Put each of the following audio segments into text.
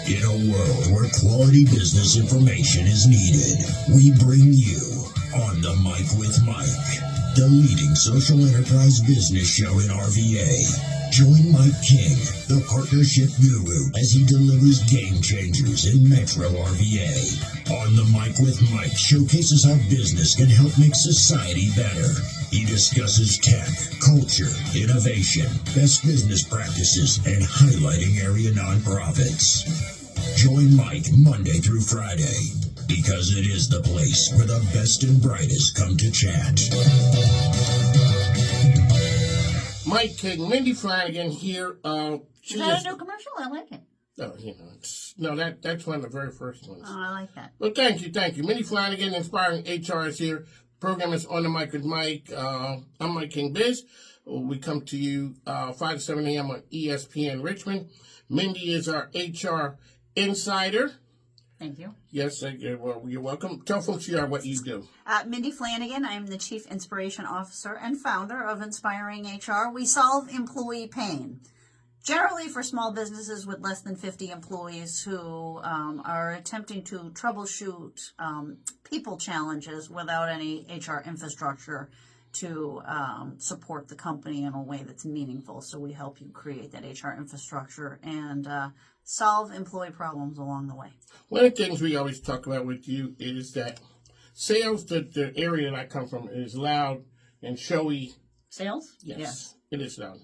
In a world where quality business information is needed, we bring you On the Mic with Mike, the leading social enterprise business show in RVA. Join Mike King, the partnership guru, as he delivers game changers in Metro RVA. On the Mic with Mike showcases how business can help make society better. He discusses tech, culture, innovation, best business practices, and highlighting area nonprofits. Join Mike Monday through Friday, because it is the place where the best and brightest come to chat. Mike King, Mindy Flanagan here. Is that a new commercial? I like it. Oh, that's one of the very first ones. Oh, I like that. Well, thank you. Mindy Flanagan, Inspiring HR is here. Program is On the Mic with Mike. I'm Mike King Biz. We come to you 5 to 7 a.m. on ESPN Richmond. Mindy is our HR insider. Thank you. Yes, well, you're welcome. Tell folks what you do. Mindy Flanagan. I am the Chief Inspiration Officer and founder of Inspiring HR. We solve employee pain, generally for small businesses with less than 50 employees who are attempting to troubleshoot people challenges without any HR infrastructure to support the company in a way that's meaningful. So we help you create that HR infrastructure and solve employee problems along the way. One of the things we always talk about with you is that sales, the area that I come from, is loud and showy. Sales? Yes. It is loud.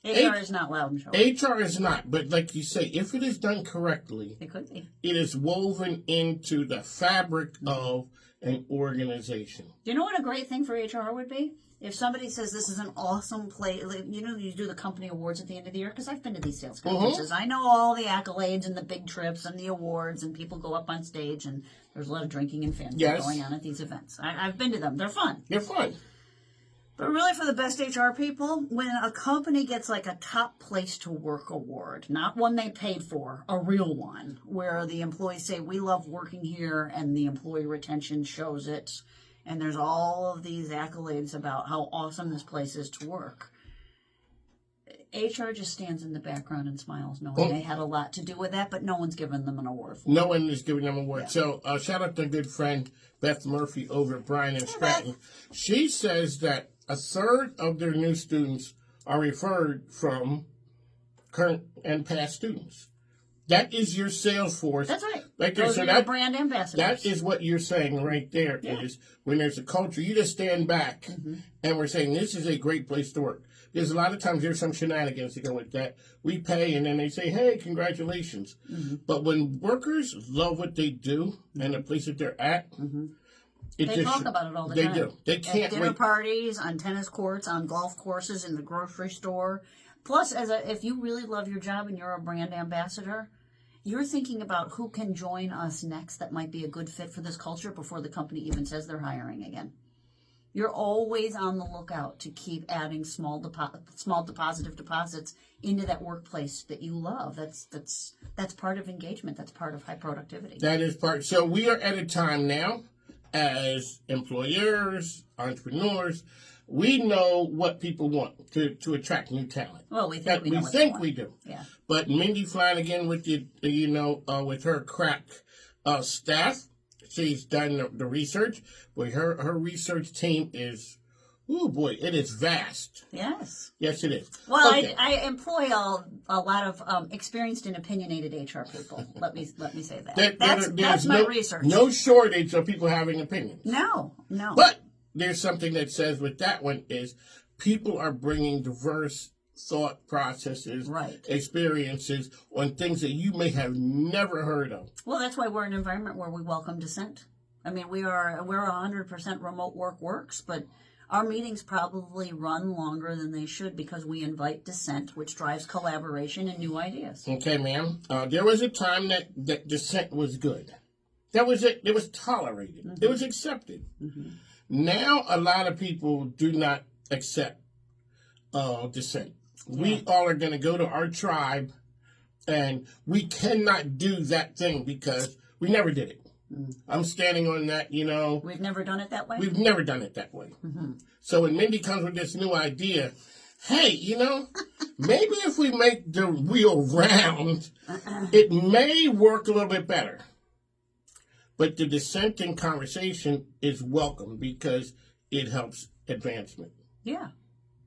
HR is not loud and showy. HR is not, but like you say, if it is done correctly, It could be. it is woven into the fabric of an organization. Do you know what a great thing for HR would be? If somebody says this is an awesome place, you do the company awards at the end of the year, because I've been to these sales conferences. I know all the accolades and the big trips and the awards, and people go up on stage, and there's a lot of drinking and fanfare going on at these events. I've been to them. They're fun. They're fun. But really, for the best HR people, when a company gets like a top place to work award, not one they paid for, a real one, where the employees say, we love working here, and the employee retention shows it, and there's all of these accolades about how awesome this place is to work, HR just stands in the background and smiles, knowing they had a lot to do with that, but no one's given them an award for it. No one is giving them an award. Yeah. So shout out to a good friend, Beth Murphy, over at Bryan and Stratton. She says that a third of their new students are referred from current and past students. That is your sales force. That's right. Right there. Those So are that, your brand ambassadors. that is what you're saying right there. Is when there's a culture, you just stand back and we're saying this is a great place to work. There's a lot of times there's some shenanigans that go with that. We pay and then they say, hey, congratulations. But when workers love what they do and the place that they're at, They talk about it all the time. They do. They can't at dinner wait. parties, on tennis courts, on golf courses, in the grocery store. Plus, if you really love your job and you're a brand ambassador, you're thinking about who can join us next that might be a good fit for this culture before the company even says they're hiring again. You're always on the lookout to keep adding small positive deposits into that workplace that you love. That's part of engagement. That's part of high productivity. That is part. So we are at a time now, as employers, entrepreneurs, we know what people want to attract new talent. Well, we think we know what they want. We do. Yeah. But Mindy Flanagan with with her crack staff, she's done the research. But her research team is, it is vast. Yes. Yes, it is. Well, okay. I employ a lot of experienced and opinionated HR people. Let me say that. That's my research. No shortage of people having opinions. No. But there's something that says with that one is people are bringing diverse thought processes, experiences on things that you may have never heard of. Well, that's why we're in an environment where we welcome dissent. I mean, we're 100% remote works, but our meetings probably run longer than they should because we invite dissent, which drives collaboration and new ideas. Okay, ma'am. There was a time that dissent was good. That was it. It was tolerated. It was accepted. Now, a lot of people do not accept dissent. We all are going to go to our tribe, and we cannot do that thing because we never did it. I'm standing on that, We've never done it that way? We've never done it that way. So when Mindy comes with this new idea, hey, maybe if we make the wheel round, it may work a little bit better. But the dissent in conversation is welcome because it helps advancement. Yeah.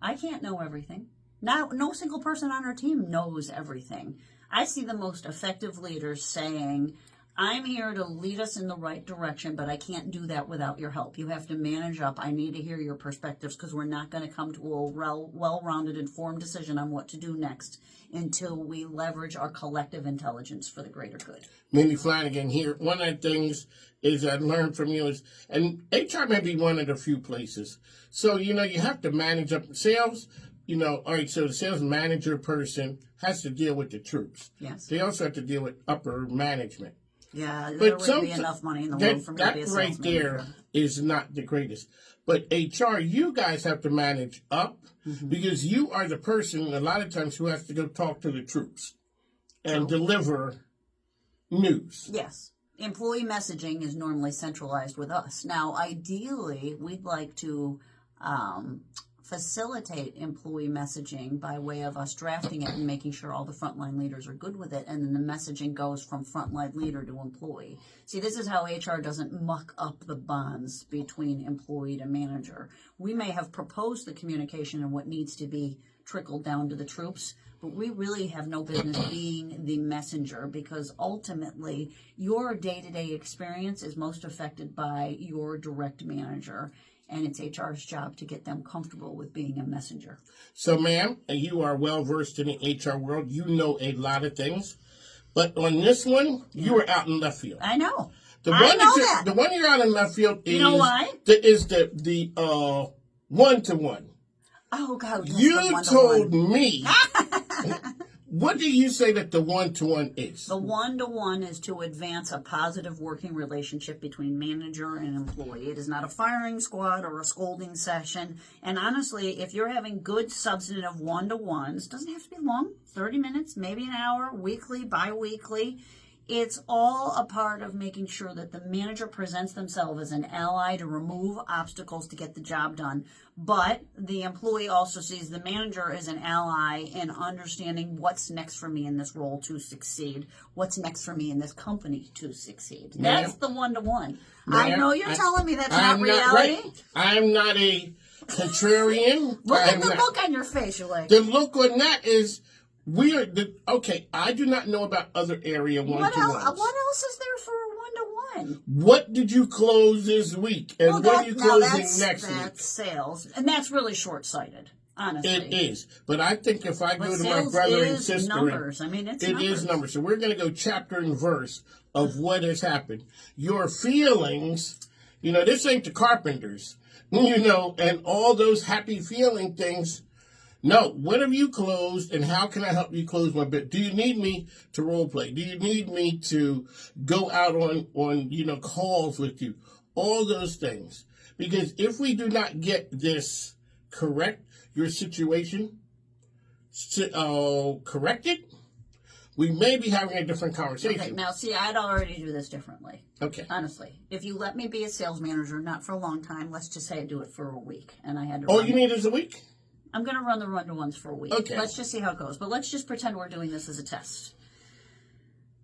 I can't know everything. Now, no single person on our team knows everything. I see the most effective leaders saying, I'm here to lead us in the right direction, but I can't do that without your help. You have to manage up. I need to hear your perspectives because we're not going to come to a well-rounded, informed decision on what to do next until we leverage our collective intelligence for the greater good. Mindy Flanagan here. One of the things is I learned from you is, and HR may be one of the few places. So, you have to manage up sales. All right, so the sales manager person has to deal with the troops. Yes. They also have to deal with upper management. Yeah, there wouldn't be enough money in the world for me to be a sales right there manager. is not the greatest. But HR, you guys have to manage up because you are the person a lot of times who has to go talk to the troops and deliver news. Yes. Employee messaging is normally centralized with us. Now, ideally, we'd like to facilitate employee messaging by way of us drafting it and making sure all the frontline leaders are good with it, and then the messaging goes from frontline leader to employee. See, this is how HR doesn't muck up the bonds between employee to manager. We may have proposed the communication and what needs to be trickled down to the troops, but we really have no business being the messenger because ultimately your day-to-day experience is most affected by your direct manager. And it's HR's job to get them comfortable with being a messenger. So, ma'am, you are well-versed in the HR world. You know a lot of things. But on this one, you were out in left field. I know. The one you're out in left field is... You know why? The one-to-one. Oh, God. You told me... What do you say that the one-to-one is? The one-to-one is to advance a positive working relationship between manager and employee. It is not a firing squad or a scolding session. And honestly, if you're having good substantive one-to-ones, doesn't have to be long, 30 minutes, maybe an hour, weekly, bi-weekly. It's all a part of making sure that the manager presents themselves as an ally to remove obstacles to get the job done. But the employee also sees the manager as an ally in understanding what's next for me in this role to succeed, what's next for me in this company to succeed. That's the one-to-one. I know you're telling me that's not reality. Right. I'm not a contrarian. Look at the look on your face. You're like, the look on that is... I do not know about other area one-to-ones. What else is there for one-to-one? What did you close this week? And what are you closing next week? That's sales. And that's really short-sighted, honestly. It is. But I think if I go to my brother and sister... numbers. I mean, it's numbers. It is numbers. So we're going to go chapter and verse of what has happened. Your feelings, this ain't the carpenters, and all those happy feeling things... No, what have you closed and how can I help you close my bit? Do you need me to role play? Do you need me to go out on calls with you? All those things. Because if we do not get this correct, your situation corrected, we may be having a different conversation. Okay, now see, I'd already do this differently. Okay. Honestly, if you let me be a sales manager, not for a long time, let's just say I do it for a week. And I had to all you need is a week? I'm going to run the one-to-ones for a week. Okay. Let's just see how it goes. But let's just pretend we're doing this as a test.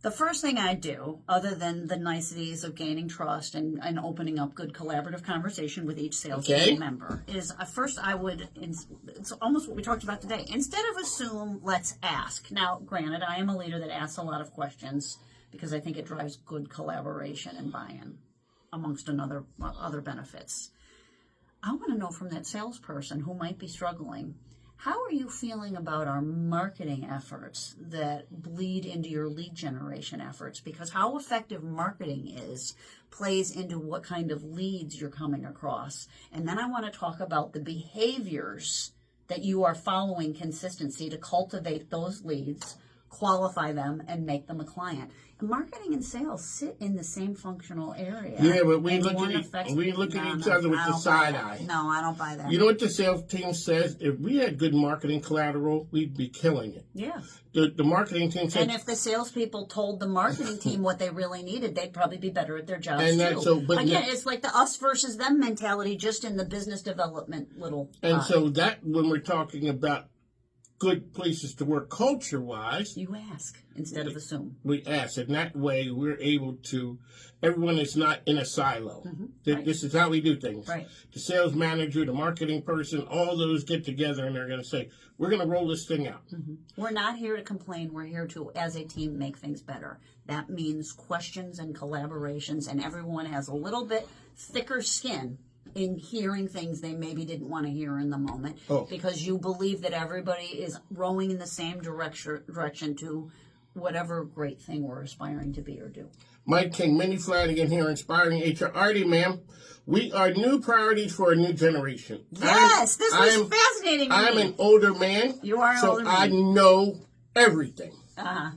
The first thing I do, other than the niceties of gaining trust and opening up good collaborative conversation with each sales team member, is first I would, it's almost what we talked about today. Instead of assume, let's ask. Now, granted, I am a leader that asks a lot of questions because I think it drives good collaboration and buy-in amongst other benefits. I want to know from that salesperson who might be struggling, how are you feeling about our marketing efforts that bleed into your lead generation efforts? Because how effective marketing is plays into what kind of leads you're coming across. And then I want to talk about the behaviors that you are following consistency to cultivate those leads, qualify them and make them a client. And marketing and sales sit in the same functional area. Yeah, but we and look one at affects each other with I the don't side buy eye. that. No, I don't buy that. You know what the sales team says? If we had good marketing collateral, we'd be killing it. Yeah. The marketing team said, And if the salespeople told the marketing team what they really needed, they'd probably be better at their jobs And too. that's so- but Again, no- it's like the us versus them mentality, just in the business development little. and pie. so that when we're talking about good places to work culture-wise, You ask instead of assume. we ask. And that way we're able to, everyone is not in a silo. Right. This is how we do things. Right. The sales manager, the marketing person, all those get together and they're going to say, we're going to roll this thing out. We're not here to complain. We're here to, as a team, make things better. That means questions and collaborations, and everyone has a little bit thicker skin in hearing things they maybe didn't want to hear in the moment, because you believe that everybody is rowing in the same direction to whatever great thing we're aspiring to be or do. Mike King, Minnie Flanagan here, Inspiring HR. Artie, ma'am, we are new priorities for a new generation. Yes, this was fascinating to I'm me. an older man. You are an so older man. I know everything. Uh-huh.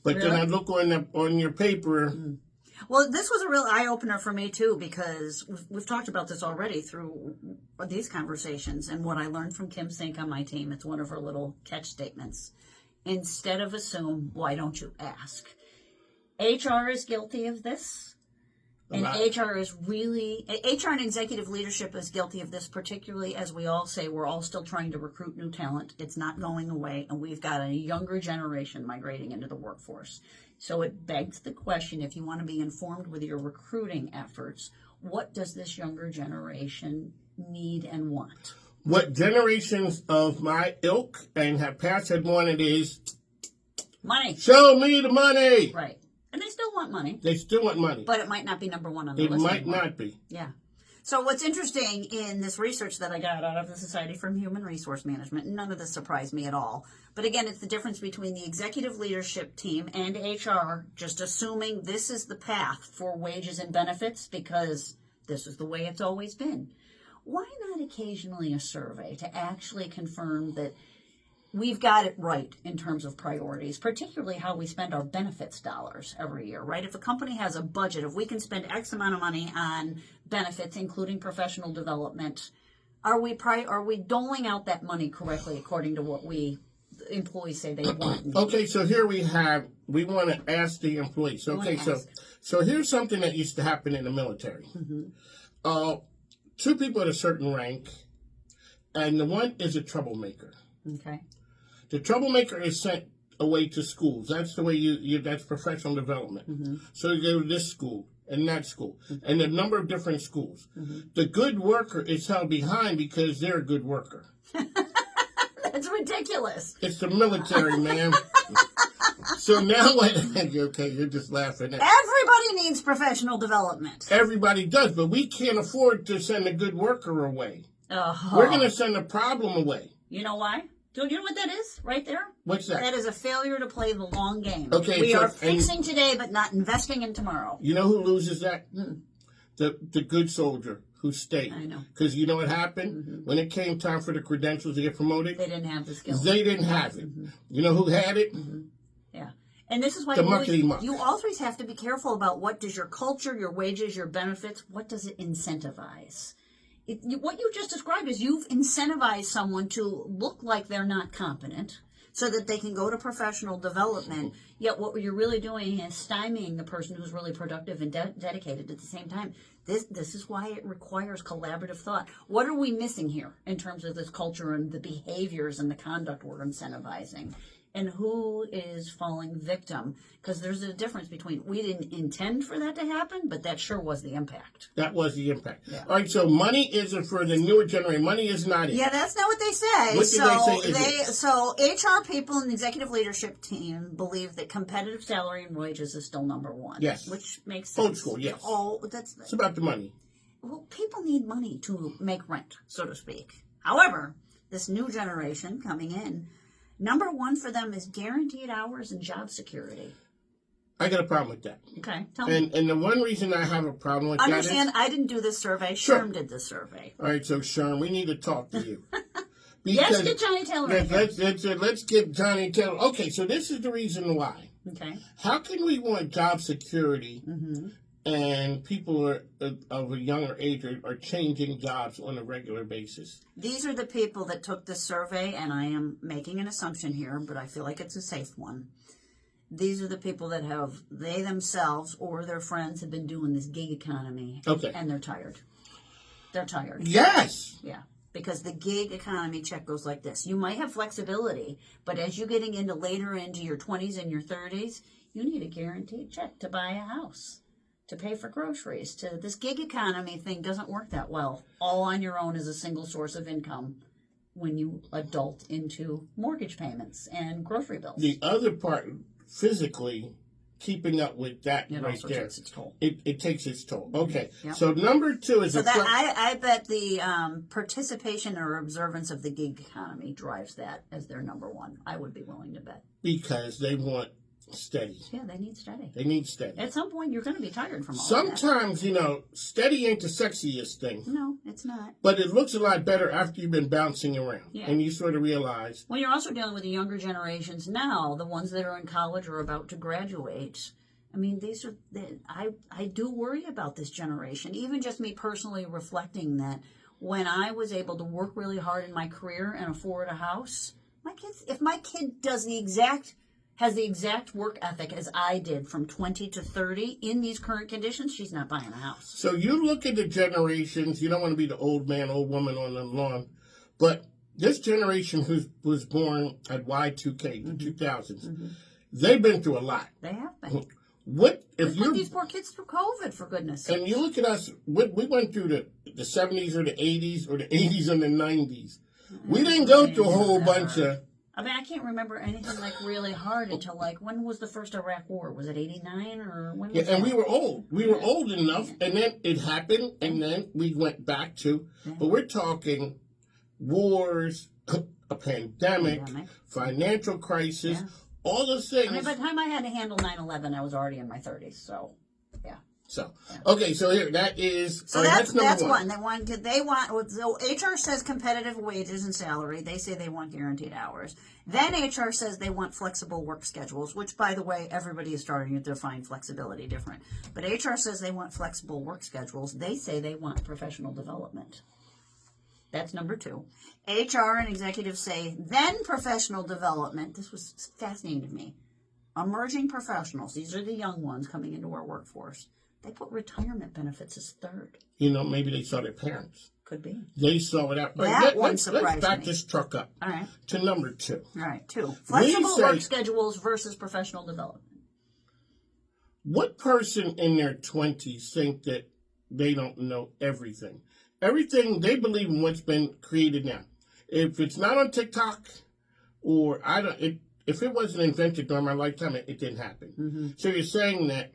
But then Really? I look on your paper. Well, this was a real eye-opener for me, too, because we've talked about this already through these conversations, and what I learned from Kim Sink on my team, it's one of her little catch statements. Instead of assume, why don't you ask? HR is guilty of this, and HR and executive leadership is guilty of this, particularly as we all say we're all still trying to recruit new talent. It's not going away, and we've got a younger generation migrating into the workforce. So it begs the question, if you want to be informed with your recruiting efforts, what does this younger generation need and want? What generations of my ilk and have passed had wanted is, Money. show me the money. Right. And they still want money, They still want money. but it might not be number one on the It list might anymore. not be. Yeah. So what's interesting in this research that I got out of the Society for Human Resource Management, none of this surprised me at all. But again, it's the difference between the executive leadership team and HR just assuming this is the path for wages and benefits because this is the way it's always been. Why not occasionally a survey to actually confirm that we've got it right in terms of priorities, particularly how we spend our benefits dollars every year, right? If a company has a budget, if we can spend X amount of money on benefits, including professional development, are we doling out that money correctly according to what employees say they want? Okay, so here we want to ask the employees. Okay, so here's something that used to happen in the military. Two people at a certain rank, and the one is a troublemaker. Okay. The troublemaker is sent away to schools. That's the way that's professional development. So you go to this school and that school and a number of different schools. The good worker is held behind because they're a good worker. That's ridiculous. It's the military, man. So now what? Okay, you're just laughing. Everybody needs professional development. Everybody does, but we can't afford to send a good worker away. Uh-huh. We're going to send a problem away. You know why? Do you know what that is right there? What's that? That is a failure to play the long game. Okay, we so- are fixing today, but not investing in tomorrow. You know who loses that? The good soldier who stayed. I know. Because you know what happened? When it came time for the credentials to get promoted, They didn't have the skills. they didn't have it. You know who had it? Yeah. And this is why The muckety muck. you always have to be careful about what does your culture, your wages, your benefits, what does it incentivize? What you just described is you've incentivized someone to look like they're not competent so that they can go to professional development, yet what you're really doing is stymieing the person who's really productive and dedicated at the same time. This is why it requires collaborative thought. What are we missing here in terms of this culture and the behaviors and the conduct we're incentivizing? And who is falling victim? Because there's a difference between we didn't intend for that to happen, but that sure was the impact. That was the impact. Yeah. All right, so money isn't for the newer generation. Money is not it. Yeah, that's not what they say. What did they say is it? So HR people and the executive leadership team believe that competitive salary and wages is still number one. Yes. Which makes sense. Old school, yes. It's Well, about the money. people need money to make rent, so to speak. However, this new generation coming in, number one for them is guaranteed hours and job security. I got a problem with that. Okay, tell me. And the one reason I have a problem with Understand, that I didn't do this survey. Sure. Sherm did this survey. all right, so Sherm, we need to talk to you. Yes, get Johnny Taylor in here. Let's get Johnny Taylor. Okay, so this is the reason why. Okay. How can we want job security and people of a younger age are changing jobs on a regular basis? These are the people that took this survey, and I am making an assumption here, but I feel like it's a safe one. These are the people that they themselves or their friends have been doing this gig economy. Okay. And they're tired. They're tired. Yes. Yeah. Because the gig economy check goes like this. You might have flexibility, but as you're getting later into your 20s and your 30s, you need a guaranteed check to buy a house, to pay for groceries. This gig economy thing doesn't work that well, all on your own as a single source of income when you adult into mortgage payments and grocery bills. The other part, physically keeping up with that It right also there. takes its toll. It takes its toll. Okay. Yep. So number 2 is I bet the participation or observance of the gig economy drives that as their number one. I would be willing to bet. because they want steady. Yeah, they need steady. They need steady. At some point, you're going to be tired from all Sometimes, steady ain't the sexiest thing. that. No, it's not. But it looks a lot better after you've been bouncing around. Yeah. And you sort of realize. Well, you're also dealing with the younger generations now, the ones that are in college or about to graduate. I mean, I do worry about this generation. Even just me personally reflecting that when I was able to work really hard in my career and afford a house, if my kid has the exact work ethic as I did from 20 to 30 in these current conditions, she's not buying a house. So you look at the generations, you don't want to be the old man, old woman on the lawn, but this generation who was born at Y2K, the 2000s, they've been through a lot. They have been. What if Put you these poor kids through COVID, for goodness sake. and you look at us? We went through the 70s or the 80s or the 80s and the 90s. We didn't go through a whole bunch of. I mean, I can't remember anything really hard until when was the first Iraq War? Was it 89 or when? Was And that? we were old. We were old enough, and then it happened, and then we went back to. But we're talking wars, a pandemic, financial crisis, all those things. I mean, by the time I had to handle 9/11, I was already in my 30s. So, yeah. So okay, so here that is. So that's number one. They want. So HR says competitive wages and salary. They say they want guaranteed hours. Then HR says they want flexible work schedules, which, by the way, everybody is starting to define flexibility different. But HR says they want flexible work schedules. They say they want professional development. That's number 2. HR and executives say then professional development. This was fascinating to me. Emerging professionals. These are the young ones coming into our workforce. They put retirement benefits as third. Maybe they saw their parents. Could be. They saw it out. Let's back me. this truck up. All right. To number 2. All right, 2. Flexible work schedules versus professional development. What person in their 20s think that they don't know everything? Everything, they believe in what's been created now. If it's not on TikTok, or if it wasn't invented during my lifetime, it didn't happen. So you're saying that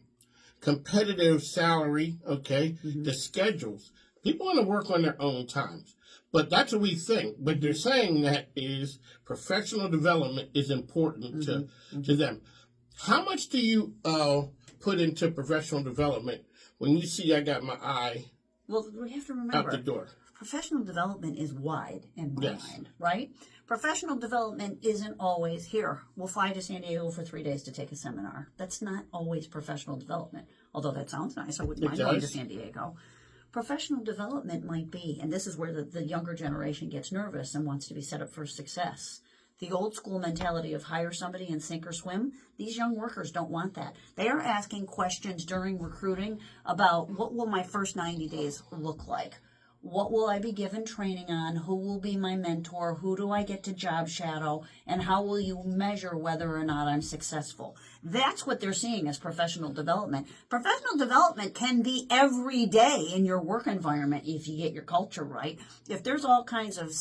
competitive salary, the schedules, people want to work on their own times. But that's what we think. But they're saying that is professional development is important to them. How much do you put into professional development when you see I got my eye Well, we have to out remember, the door? professional development is wide in my Yes. mind, right? Professional development isn't always here. We'll fly to San Diego for 3 days to take a seminar. That's not always professional development, although that sounds nice. I wouldn't mind going to does. San Diego. Professional development might be, and this is where the younger generation gets nervous and wants to be set up for success. The old school mentality of hire somebody and sink or swim, these young workers don't want that. They are asking questions during recruiting about what will my first 90 days look like? What will I be given training on? Who will be my mentor? Who do I get to job shadow? And how will you measure whether or not I'm successful? That's what they're seeing as professional development. Professional development can be every day in your work environment if you get your culture right. If there's all kinds of